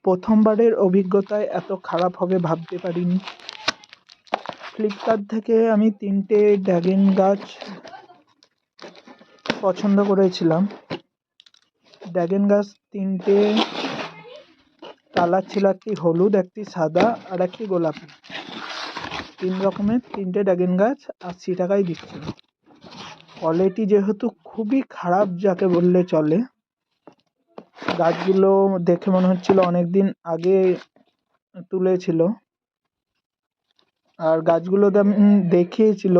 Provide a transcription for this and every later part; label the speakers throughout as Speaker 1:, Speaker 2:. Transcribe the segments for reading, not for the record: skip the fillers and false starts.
Speaker 1: প্রথমবারের অভিজ্ঞতায় এত খারাপ হবে ভাবতে পারিনি। ফ্লিপকার্ট থেকে আমি 3টে ড্রাগন গাছ পছন্দ করেছিলাম। ড্রাগন গাছ 3টে কালার ছিল, একটি হলুদ, একটি সাদা আর একটি গোলাপি। 3 রকমের 3টে ড্রাগন গাছ 80 টাকায় দিচ্ছিল। কোয়ালিটি যেহেতু খুবই খারাপ যাকে বললে চলে, গাছগুলো দেখে মনে হচ্ছিল অনেকদিন আগে তুলেছিল, আর গাছগুলো দেখিয়েছিল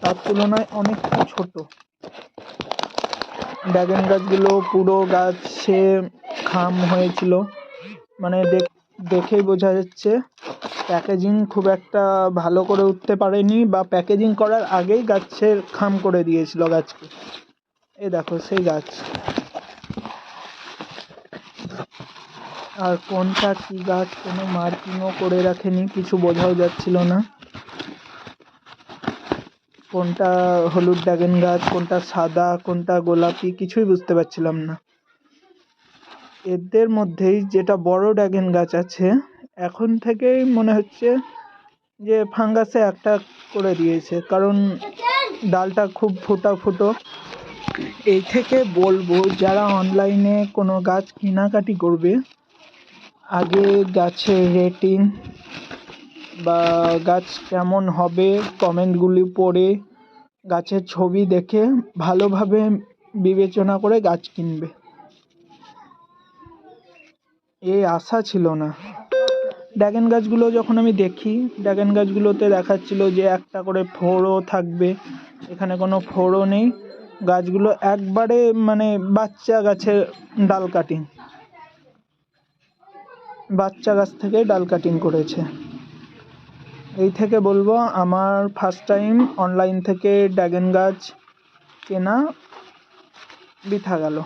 Speaker 1: তার তুলনায় অনেকটা ছোট। ড্রাগন গাছগুলো পুরো গাছে খাম হয়েছিল, মানে দেখেই বোঝা যাচ্ছে প্যাকেজিং খুব একটা ভালো করে উঠতে পারেনি, বা প্যাকেজিং করার আগেই গাছের খাম করে দিয়েছিল গাছকে। এই দেখো সেই গাছ। আর কোনটা কি গাছ কোনো মার্কিংও করে রাখেনি, কিছু বোঝাও যাচ্ছিল না কোনটা হলুদ ড্রাগন গাছ, কোনটা সাদা, কোনটা গোলাপি, কিছুই বুঝতে পারছিলাম না। এদের মধ্যেই যেটা বড় ড্রাগন গাছ আছে, এখন থেকেই মনে হচ্ছে যে ফাঙ্গাসে অ্যাটাক করে দিয়েছে, কারণ ডালটা খুব ফুটো। এই থেকে বলবো যারা অনলাইনে কোনো গাছ কেনাকাটি করবে, আগে গাছের রেটিং বা গাছ কেমন হবে কমেন্টগুলি পড়ে, গাছের ছবি দেখে ভালোভাবে বিবেচনা করে গাছ কিনবে। এই আশা ছিল না। ড্রাগন গাছগুলো যখন আমি দেখি, ড্রাগন গাছগুলোতে দেখাচ্ছিল যে একটা করে ফোড়ও থাকবে, এখানে কোনো ফোড়ও নেই। গাছগুলো একবারে মানে বাচ্চা গাছের ডাল কাটিং, বাচ্চা গাছ থেকে ডাল কাটিং করেছে। এই থেকে বলবো আমার ফার্স্ট টাইম অনলাইন থেকে ড্রাগন গাছ কেনা বৃথা গেল।